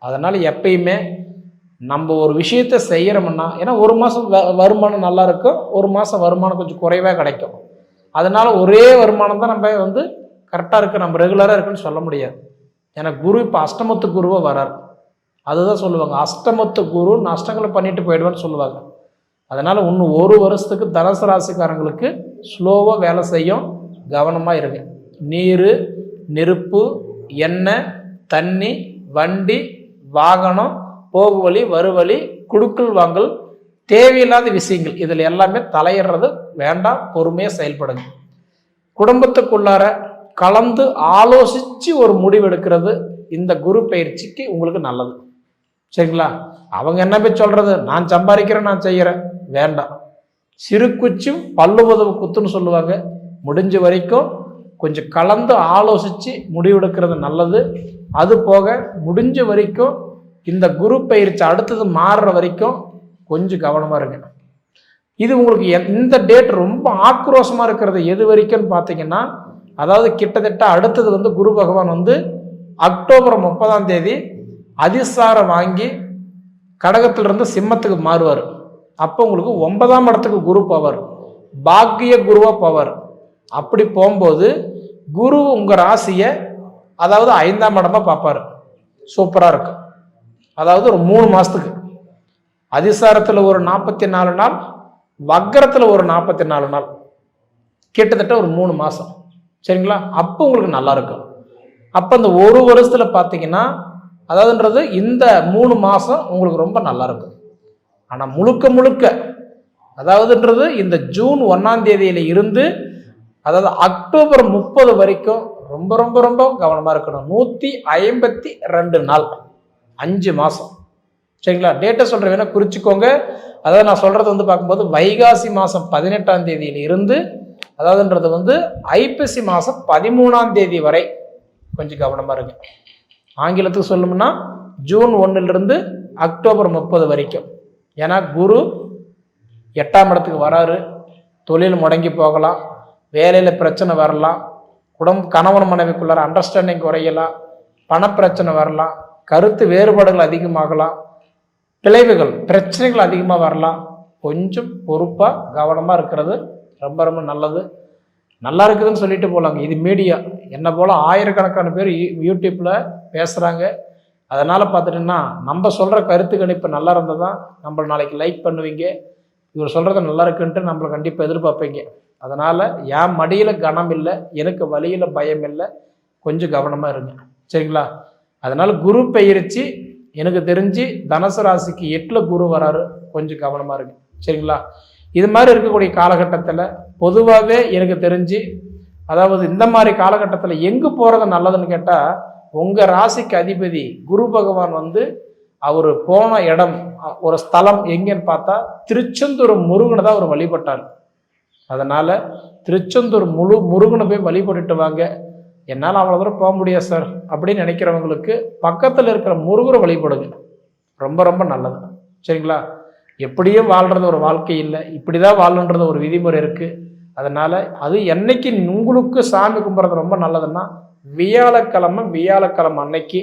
அதனால் எப்பயுமே நம்ம ஒரு விஷயத்தை செய்கிறோம்னா, ஏன்னா ஒரு மாதம் வருமானம் நல்லா இருக்கும், ஒரு மாதம் வருமானம் கொஞ்சம் குறைவாக கிடைக்கும். அதனால் ஒரே வருமானம் தான் நம்ம கரெக்டாக இருக்குது, நம்ம ரெகுலராக இருக்குன்னு சொல்ல முடியாது. ஏன்னா குரு இப்போ அஷ்டமத்து குருவாக வரார். அதுதான் சொல்லுவாங்க, அஷ்டமத்து குரு நஷ்டங்களை பண்ணிட்டு போயிடுவான்னு சொல்லுவாங்க. அதனால் இன்னும் ஒரு வருஷத்துக்கு தனுசு ராசிக்காரங்களுக்கு ஸ்லோவாக வேலை செய்யும். கவனமாக இருங்க. நீர், நெருப்பு, எண்ணெய், தண்ணி, வண்டி, வாகனம், போகு வழி, வருவழி, குடுக்கல் வாங்கல், தேவையில்லாத விஷயங்கள் இதில் எல்லாமே தலையிடுறது வேண்டாம். பொறுமையாக செயல்படுங்க. குடும்பத்துக்குள்ளார கலந்து ஆலோசித்து ஒரு முடிவு எடுக்கிறது இந்த குரு பயிற்சிக்கு உங்களுக்கு நல்லது. சரிங்களா? அவங்க என்ன போய் சொல்கிறது, நான் சம்பாதிக்கிறேன், நான் செய்கிறேன், வேண்டாம். சிறு குச்சும் பல்லு உதவு குத்துன்னு சொல்லுவாங்க. முடிஞ்ச வரைக்கும் கொஞ்சம் கலந்து ஆலோசித்து முடிவெடுக்கிறது நல்லது. அது போக முடிஞ்ச வரைக்கும் இந்த குரு பயிற்சி அடுத்தது மாறுற வரைக்கும் கொஞ்சம் கவனமாக இருங்க. இது உங்களுக்கு இந்த டேட் ரொம்ப ஆக்ரோஷமாக இருக்கிறது எது வரைக்கும்னு பார்த்தீங்கன்னா, அதாவது கிட்டத்தட்ட அடுத்தது வந்து குரு பகவான் வந்து அக்டோபர் 30 அதிசாரம் வாங்கி கடகத்திலிருந்து சிம்மத்துக்கு மாறுவார். அப்போ உங்களுக்கு 9ஆம் இடத்துக்கு குரு பவர், பாக்கிய குருவா பவர். அப்படி போகும்போது குரு உங்கள் ராசியை அதாவது 5ஆம் இடமா பார்ப்பார். சூப்பராக இருக்கும். அதாவது ஒரு 3 மாதத்துக்கு அதிசாரத்தில் ஒரு 44 நாள், வக்கரத்தில் ஒரு 44 நாள், கிட்டத்தட்ட ஒரு 3 மாதம். சரிங்களா? அப்போ உங்களுக்கு நல்லா இருக்கும். அப்போ இந்த ஒரு வருஷத்தில் பார்த்தீங்கன்னா, அதாவதுன்றது இந்த 3 மாதம் உங்களுக்கு ரொம்ப நல்லா இருக்கும். ஆனால் முழுக்க முழுக்க அதாவதுன்றது இந்த ஜூன் 1ஆம் தேதியில இருந்து அதாவது அக்டோபர் 30 வரைக்கும் ரொம்ப ரொம்ப ரொம்ப கவனமாக இருக்கணும். 152 நாள், 5 மாதம். சரிங்களா? டேட்டை சொல்கிறேன், வேணா குறிச்சிக்கோங்க. அதாவது நான் சொல்கிறது வந்து பார்க்கும்போது வைகாசி மாதம் 18ஆம் தேதியில இருந்து அதாவதுன்றது வந்து ஐப்பசி மாதம் 13ஆம் தேதி வரை கொஞ்சம் கவனமாக இருங்க. ஆங்கிலத்துக்கு சொல்லணும்னா ஜூன் 1லிருந்து அக்டோபர் 30 வரைக்கும். ஏன்னா குரு 8ஆம் இடத்துக்கு வராரு. தொழில் முடங்கி போகலாம், வேலையில் பிரச்சனை வரலாம், கணவன் மனைவிக்குள்ளார அண்டர்ஸ்டாண்டிங் குறையலாம், பணப்பிரச்சனை வரலாம், கருத்து வேறுபாடுகள் அதிகமாகலாம், பிளவுகள் பிரச்சனைகள் அதிகமாக வரலாம். கொஞ்சம் பொறுப்பாக கவனமாக இருக்கிறது ரொம்ப ரொம்ப நல்லது. நல்லா இருக்குதுன்னு சொல்லிட்டு போகலாங்க. இது மீடியா, என்ன போல் ஆயிரக்கணக்கான பேர் யூடியூப்பில் பேசுகிறாங்க. அதனால் பார்த்துட்டிங்கன்னா நம்ம சொல்கிற கருத்து கணிப்பு நல்லா இருந்தால் தான் நம்மளை நாளைக்கு லைக் பண்ணுவீங்க. இவர் சொல்கிறது நல்லா இருக்குன்ட்டு நம்மளை கண்டிப்பாக எதிர்பார்ப்பீங்க. அதனால் என் மடியில் கனம் இல்லை, எனக்கு வழியில் பயம் இல்லை. கொஞ்சம் கவனமாக இருங்க. சரிங்களா? அதனால் குரு பயிற்சி எனக்கு தெரிஞ்சு தனுசு ராசிக்கு 8ல் குரு வராரு. கொஞ்சம் கவனமாக இருங்க. சரிங்களா? இது மாதிரி இருக்கக்கூடிய காலகட்டத்தில் பொதுவாகவே எனக்கு தெரிஞ்சு அதாவது இந்த மாதிரி காலகட்டத்தில் எங்கே போகிறது நல்லதுன்னு கேட்டால், உங்கள் ராசிக்கு அதிபதி குரு பகவான் வந்து அவர் போன இடம் ஒரு ஸ்தலம் எங்கேன்னு பார்த்தா திருச்செந்தூர் முருகனை தான் அவர் வழிபட்டார். அதனால் திருச்செந்தூர் முருகனை போய் வழிபட்டுட்டு வாங்க. என்னால் அவ்வளோ தூரம் போக முடியாது சார் அப்படின்னு நினைக்கிறவங்களுக்கு பக்கத்தில் இருக்கிற முருகரை வழிபடுங்க. ரொம்ப ரொம்ப நல்லது. சரிங்களா? எப்படியும் வாழ்கிறது ஒரு வாழ்க்கை இல்லை, இப்படி தான் வாழன்றது ஒரு விதிமுறை இருக்குது. அதனால் அது என்னைக்கு உங்களுக்கு சாமி கும்பிட்றது ரொம்ப நல்லதுன்னா வியாழக்கிழமை அன்னைக்கு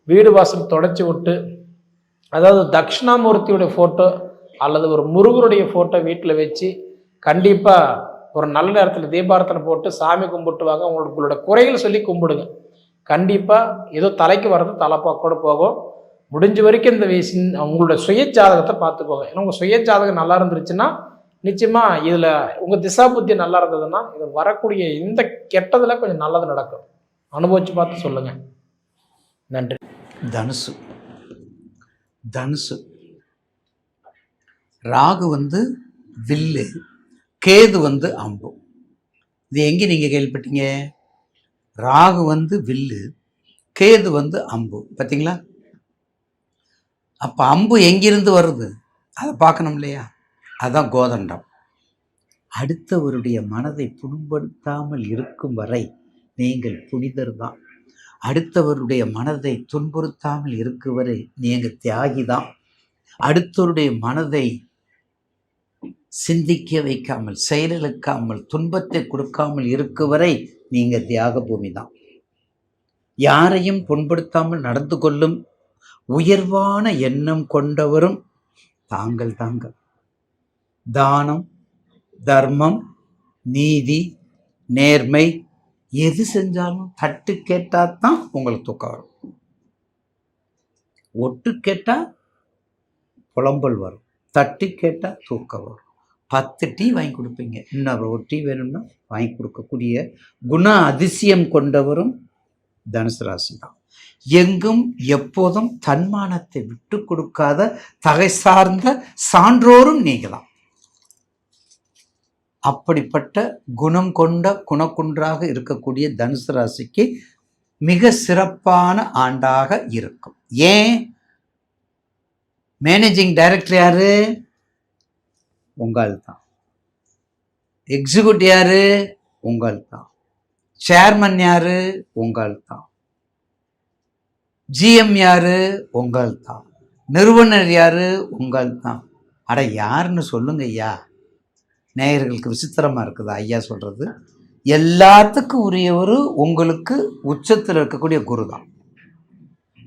வீடு வாசல் தொடச்சி விட்டு அதாவது தட்சிணாமூர்த்தியுடைய ஃபோட்டோ அல்லது ஒரு முருகருடைய ஃபோட்டோ வீட்டில் வச்சு கண்டிப்பாக ஒரு நல்ல நேரத்தில் தீபாரத்தனை போட்டு சாமி கும்பிட்டு வாங்க. உங்களோட குறைகள் சொல்லி கும்பிடுங்க. கண்டிப்பாக ஏதோ தலைக்கு வர்றது தலைப்பா கூட போகும். முடிஞ்ச வரைக்கும் இந்த உங்களோட சுய ஜாதகத்தை பார்த்துக்கோங்க. ஏன்னா உங்கள் சுய ஜாதகம் நல்லா இருந்துருச்சுன்னா நிச்சயமாக இதில் உங்கள் திசா புத்தி நல்லா இருந்ததுன்னா இது வரக்கூடிய இந்த கெட்டதில் கொஞ்சம் நல்லது நடக்கும். அனுபவிச்சு பார்த்து சொல்லுங்கள். நன்றி. தனுசு ராகு வந்து வில்லு, கேது வந்து அம்பு. இது எங்கே நீங்கள் கேள்விப்பட்டீங்க? ராகு வந்து வில்லு, கேது வந்து அம்பு. பார்த்தீங்களா? அப்போ அம்பு எங்கிருந்து வருது அதை பார்க்கணும் இல்லையா? அதுதான் கோதண்டம். அடுத்தவருடைய மனதை புண்படுத்தாமல் இருக்கும் வரை நீங்கள் புனிதர் தான். அடுத்தவருடைய மனதை துன்புறுத்தாமல் இருக்கும் வரை நீங்கள் தியாகி தான். அடுத்தவருடைய மனதை சிந்திக்க வைக்காமல், செயலிழக்காமல், துன்பத்தை கொடுக்காமல் இருக்கும் வரை நீங்கள் தியாக பூமி தான். யாரையும் புண்படுத்தாமல் நடந்து கொள்ளும் உயர்வான எண்ணம் கொண்டவரும் தாங்கள் தாங்க. தானம், தர்மம், நீதி, நேர்மை எது செஞ்சாலும் தட்டு கேட்டால் தான் உங்களுக்கு தூக்கம் வரும். ஒட்டு கேட்டால் புலம்பல் வரும், தட்டி கேட்டால் தூக்கம் வரும். 10 டீ வாங்கி கொடுப்பீங்க, இன்னொரு ஒரு டீ வேணும்னா வாங்கி கொடுக்கக்கூடிய குண அதிசயம் கொண்டவரும் தனுசு ராசி தான். எங்கும் எப்போதும் தன்மானத்தை விட்டு கொடுக்காத தகை சார்ந்த சான்றோரும் நீங்க தான். அப்படிப்பட்ட குணம் கொண்ட குணக்குன்றாக இருக்கக்கூடிய தனுசு ராசிக்கு மிக சிறப்பான ஆண்டாக இருக்கும். ஏன்? மேனேஜிங் டைரக்டர் யாரு? உங்கள் தான். எக்ஸிக்யூட்டிவ் யாரு? உங்கள் தான். சேர்மன் யாரு? உங்கள் தான். ஜிஎம் யாரு? உங்கள் தான். நிறுவனர் யாரு? உங்கள் தான். அட யாருன்னு சொல்லுங்க ஐயா. நேயர்களுக்கு விசித்திரமா இருக்குதா ஐயா சொல்றது? எல்லாத்துக்கும் உரியவர் உங்களுக்கு உச்சத்தில் இருக்கக்கூடிய குரு தான்.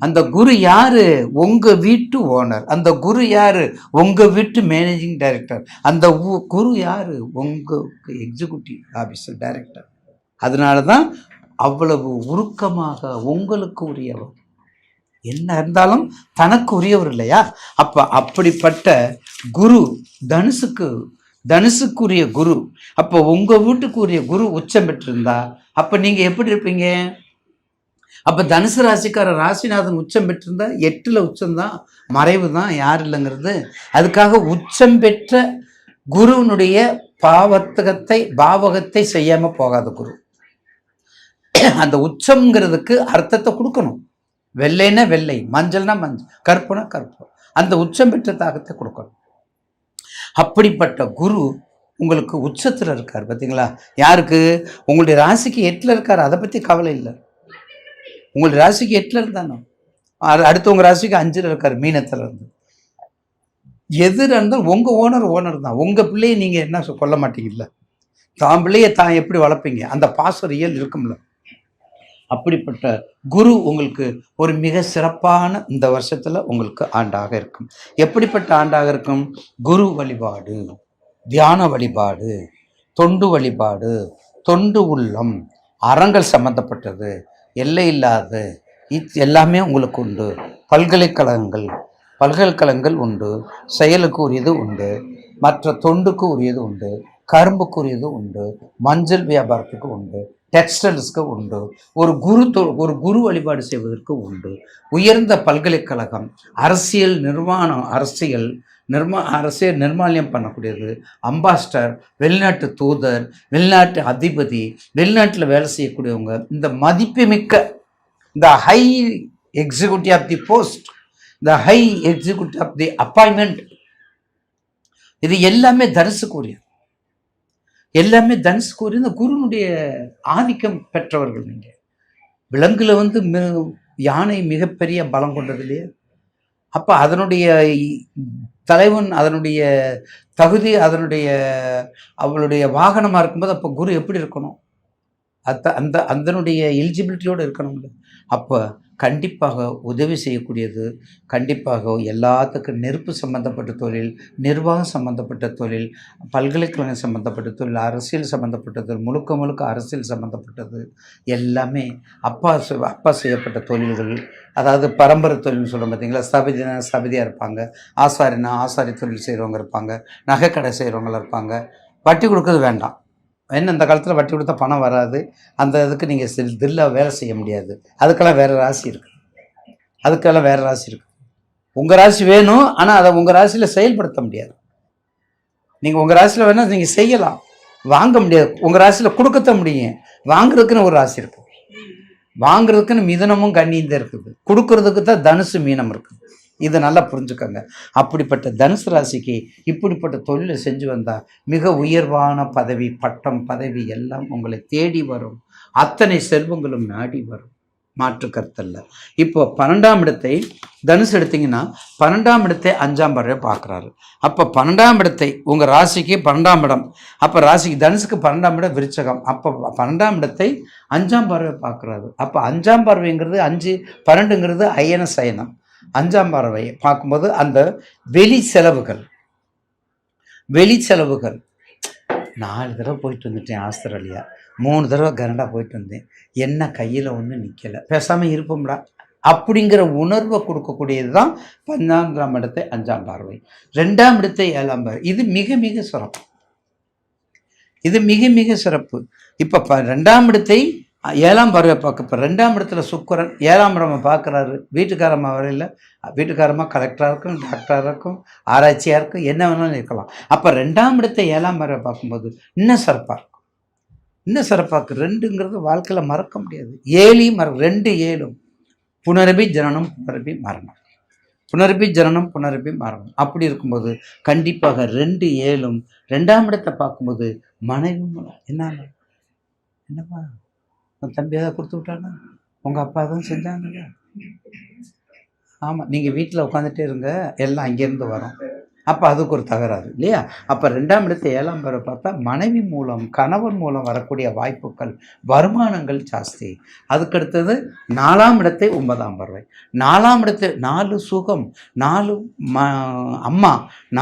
அந்த குரு யாரு? உங்க வீட்டு ஓனர். அந்த குரு யாரு? உங்க வீட்டு மேனேஜிங் டைரக்டர். அந்த குரு யாரு? உங்க எக்ஸிக்யூட்டிவ் ஆபீசர் டைரக்டர். அதனாலதான் அவ்வளவு உருக்கமாக உங்களுக்கு உரியவர். என்ன இருந்தாலும் தனக்கு உரியவர் இல்லையா? அப்ப அப்படிப்பட்ட குரு தனுசுக்குரிய குரு. அப்ப உங்க வீட்டுக்குரிய குரு உச்சம் பெற்றிருந்தா அப்ப நீங்க எப்படி இருப்பீங்க? அப்ப தனுசு ராசிக்கார ராசிநாதன் உச்சம் பெற்றிருந்தா 8ல் உச்சம்தான், மறைவு தான், யார் இல்லைங்கிறது. அதுக்காக உச்சம் பெற்ற குருவினுடைய பாவகத்தை செய்யாம போகாத குரு. அந்த உச்சம்ங்கிறதுக்கு அர்த்தத்தை கொடுக்கணும். வெள்ளைன்னா வெள்ளை, மஞ்சள்னா மஞ்சள், கருப்புனா கருப்பு. அந்த உச்சம் பெற்ற தாக்கத்தை கொடுக்கணும். அப்படிப்பட்ட குரு உங்களுக்கு உச்சத்துல இருக்காரு. பார்த்தீங்களா? யாருக்கு? உங்களுடைய ராசிக்கு 8ல் இருக்காரு. அதை பத்தி கவலை இல்லை. உங்களுடைய ராசிக்கு 8ல் இருந்தானோ, அடுத்து உங்க ராசிக்கு 5ல் இருக்காரு, மீனத்துல இருந்து. எது இருந்தாலும் உங்க ஓனர் தான். உங்க பிள்ளையை நீங்க என்ன கொல்ல மாட்டீங்கல்ல? தான் பிள்ளையை தான் எப்படி வளர்ப்பீங்க? அந்த பாசரியல் இருக்கும்ல. அப்படிப்பட்ட குரு உங்களுக்கு ஒரு மிக சிறப்பான இந்த வருஷத்துல உங்களுக்கு ஆண்டாக இருக்கும். எப்படிப்பட்ட ஆண்டாக இருக்கும்? குரு வழிபாடு, தியான வழிபாடு, தொண்டு வழிபாடு, தொண்டு உள்ளம், அறங்கள் சம்பந்தப்பட்டது, எல்லை இல்லாத எல்லாமே உங்களுக்கு உண்டு. பல்கலைக்கழகங்கள் உண்டு, செயலுக்கு உரியது உண்டு, மற்ற தொண்டுக்கு உரியது உண்டு, கரும்புக்கு உரியது உண்டு, மஞ்சள் வியாபாரத்துக்கு உண்டு, டெக்ஸ்டைல்ஸ்க்கு உண்டு, ஒரு குரு வழிபாடு செய்வதற்கு உண்டு. உயர்ந்த பல்கலைக்கழகம், அரசியல் நிர்மாணியம் பண்ணக்கூடியது, அம்பாஸ்டர், வெளிநாட்டு தூதர், வெளிநாட்டு அதிபதி, வெளிநாட்டில் வேலை செய்யக்கூடியவங்க, இந்த மதிப்புமிக்க இந்த high executive of the post, இந்த high executive of the appointment, இது எல்லாமே தனுசுக்குரிய. இந்த குருனுடைய ஆதிக்கம் பெற்றவர்கள். நீங்க விலங்குல யானை மிகப்பெரிய பலம் கொண்டது இல்லையா? அப்ப அதனுடைய தலைவன், அதனுடைய தகுதி, அவளுடைய வாகனமா இருக்கும்போது அப்ப குரு எப்படி இருக்கணும்? அதனுடைய எலிஜிபிலிட்டியோடு இருக்கணும்ல. அப்போ கண்டிப்பாக உதவி செய்யக்கூடியது, கண்டிப்பாக எல்லாத்துக்கும் நெருப்பு சம்மந்தப்பட்ட தொழில், நிர்வாகம் சம்மந்தப்பட்ட தொழில், பல்கலைக்கழகம் சம்மந்தப்பட்ட தொழில், அரசியல் சம்மந்தப்பட்ட தொழில், முழுக்க அரசியல் சம்மந்தப்பட்டது எல்லாமே அப்பா செய்யப்பட்ட தொழில்கள். அதாவது பரம்பரை தொழில்னு சொல்கிறோம் பார்த்தீங்களா? ஸ்தபதியாக இருப்பாங்க, ஆசாரி தொழில் செய்கிறவங்க இருப்பாங்க, நகைக்கடை செய்கிறவங்க இருப்பாங்க. வட்டி கொடுக்கறது வேண்டாம். என்ன இந்த காலத்தில் வட்டி கொடுத்தா பணம் வராது. அந்த இதுக்கு நீங்கள் தில்லாக வேலை செய்ய முடியாது. அதுக்கெல்லாம் வேறு ராசி இருக்குது. உங்கள் ராசி வேணும், ஆனால் அதை உங்கள் ராசியில் செயல்படுத்த முடியாது. நீங்கள் உங்கள் ராசியில் வேணால் நீங்கள் செய்யலாம், வாங்க முடியாது. உங்கள் ராசியில் கொடுக்கத்த முடியும், வாங்குறதுக்குன்னு ஒரு ராசி இருக்குது. வாங்குறதுக்குன்னு மிதுனமும் கன்னியும் தான் இருக்குது. கொடுக்கறதுக்கு தான் தனுசு மீனம் இருக்குது. இதை நல்லா புரிஞ்சுக்கோங்க. அப்படிப்பட்ட தனுசு ராசிக்கு இப்படிப்பட்ட தொழிலை செஞ்சு வந்தால் மிக உயர்வான பதவி, பட்டம், பதவி எல்லாம் உங்களை தேடி வரும். அத்தனை செல்வங்களும் நாடி வரும், மாற்று கருத்தல்ல. இப்போ 12ஆம் இடத்தை தனுசு எடுத்தீங்கன்னா 12ஆம் இடத்தை 5ஆம் பார்வையை பார்க்குறாரு. அப்போ 12ஆம் இடத்தை உங்கள் ராசிக்கு 12ஆம் இடம், அப்போ ராசிக்கு தனுசுக்கு 12ஆம் இடம் விருச்சகம். அப்போ 12ஆம் இடத்தை 5ஆம் பார்வையை பார்க்குறாரு. அப்போ 5ஆம் பார்வைங்கிறது 5, 12ங்கிறது அயன சயனம். 5ஆம் பார்வையை பார்க்கும்போது அந்த வெளி செலவுகள் 4 தடவை போயிட்டு வந்துட்டேன் ஆஸ்திரேலியா, 3 தடவை கனடா போயிட்டு வந்தேன், என்ன கையில் ஒன்றும் நிற்கலை, பேசாமல் இருப்போம்டா அப்படிங்கிற உணர்வை கொடுக்கக்கூடியது தான் 12ஆம் இடத்தை 5ஆம் பார்வை. 2ஆம் இடத்தை 7ஆம் பார்வை. இது மிக மிக சிறப்பு. இப்போ 2ஆம் இடத்தை 7ஆம் பார்வை பார்க்க. இப்போ 2ஆம் இடத்துல சுக்கிரன் 7ஆம் இடமா பார்க்குறாரு. வீட்டுக்காரம்மா வரையில், வீட்டுக்காரம்மா கலெக்டராக இருக்கும், டாக்டராக இருக்கும், ஆராய்ச்சியாக இருக்கும், என்ன வேணாலும் இருக்கலாம். அப்போ 2ஆம் இடத்தை 7ஆம் பார்வை பார்க்கும்போது இன்னும் சிறப்பாக இருக்கும். 2ங்கிறது வாழ்க்கையில் மறக்க முடியாது. 2 7 புனரபி ஜனனம் புனரபி மரணம், புனரபி மரணம். அப்படி இருக்கும்போது கண்டிப்பாக 2 7 2ஆம் இடத்தை பார்க்கும்போது மனைவி என்னவா உன் தம்பி ஏதாவது கொடுத்து விட்டானா? உங்கள் அப்பா தான் செஞ்சாங்கல்ல. ஆமாம், நீங்கள் வீட்டில் உட்காந்துட்டே இருங்க, எல்லாம் அங்கேருந்து வரும். அப்போ அதுக்கு ஒரு தகராறு இல்லையா? அப்போ 2ஆம் இடத்தை 7ஆம் பேரை பார்த்தா மனைவி மூலம், கணவன் மூலம் வரக்கூடிய வாய்ப்புகள், வருமானங்கள் ஜாஸ்தி. அதுக்கடுத்தது 4ஆம் இடத்தை 9ஆம் பார்வை. 4ஆம் இடத்தை 4 சுகம், 4 அம்மா,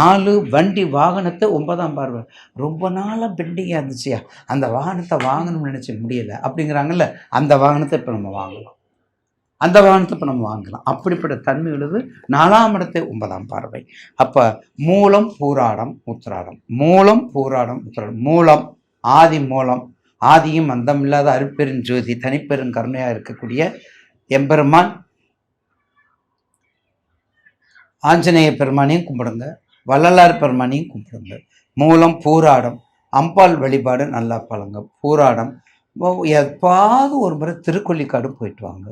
4 வண்டி வாகனத்தை 9ஆம் பார்வை. ரொம்ப நாளாக பெண்டிங்காக இருந்துச்சியா, அந்த வாகனத்தை வாங்கணும்னு நினச்சி முடியலை அப்படிங்கிறாங்கல்ல, அந்த வாகனத்தை இப்போ நம்ம வாங்கலாம். அந்த வாகனத்தை இப்போ நம்ம வாங்கலாம். அப்படிப்பட்ட தன்மை உள்ளது 4ஆம் இடத்தை 9ஆம் பார்வை. அப்போ மூலம் பூராடம் உத்திராடம், மூலம் பூராடம் உத்திராடம். மூலம் ஆதி, மூலம் ஆதியும் அந்தம் இல்லாத அருட்பெருஞ்சோதி, தனிப்பெரும் கருணையாக இருக்கக்கூடிய எம்பெருமான் ஆஞ்சநேய பெருமானையும் கும்பிடுங்க, வள்ளலார் பெருமானையும் கும்பிடுங்க. மூலம் பூராடம் அம்பாள் வழிபாடு நல்லா பழங்க. பூராடம் எப்பாவது ஒரு முறை திருக்கொள்ளிக்காடு போயிட்டு வாங்க,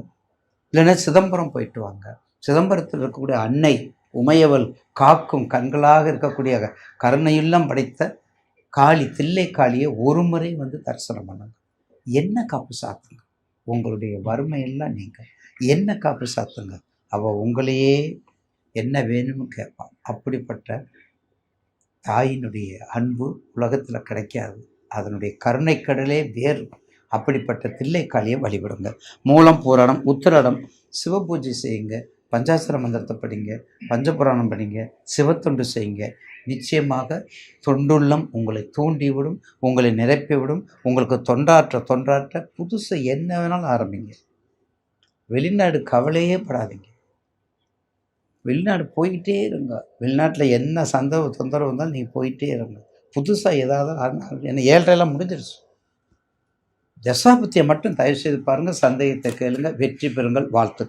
இல்லைன்னா சிதம்பரம் போயிட்டு வாங்க. சிதம்பரத்தில் இருக்கக்கூடிய அன்னை உமையவள் காக்கும் கண்களாக இருக்கக்கூடிய கருணையுள்ளம் படைத்த காளி, தில்லை காளியை ஒரு முறை வந்து தரிசனம் பண்ணுங்க. என்ன காப்பு சாத்துங்க, உங்களுடைய வறுமையெல்லாம் நீங்கள் என்ன காப்பு சாத்துங்க, அவள் உங்களையே என்ன வேணும்னு கேட்பான். அப்படிப்பட்ட தாயினுடைய அன்பு உலகத்தில் கிடைக்காது, அதனுடைய கருணை கடலே வேறு. அப்படிப்பட்ட தில்லைக்காளியை வழிபடுங்க. மூலம் பூராடம் உத்திராடம் சிவபூஜை செய்யுங்க, பஞ்சாசர மந்திரத்தை படிங்க, பஞ்சபுராணம் படிங்க, சிவத்தொண்டு செய்யுங்க. நிச்சயமாக தொண்டுள்ளம் உங்களை தூண்டிவிடும், உங்களை நிரப்பிவிடும். உங்களுக்கு தொண்டாற்ற புதுசு என்ன வேணாலும் ஆரம்பிங்க. வெளிநாடு கவலையே படாதீங்க, வெளிநாடு போயிட்டே இருங்க. வெளிநாட்டில் என்ன தொந்தரவு இருந்தாலும் நீங்கள் போயிட்டே இருங்க. புதுசாக ஏதாவது என்ன 7.5 முடிஞ்சிருச்சு. தசாபத்தியை மட்டும் தயவு செய்து பாருங்கள், சந்தேகத்தை கேளுங்க, வெற்றி பெறுங்கள், வாழ்த்து.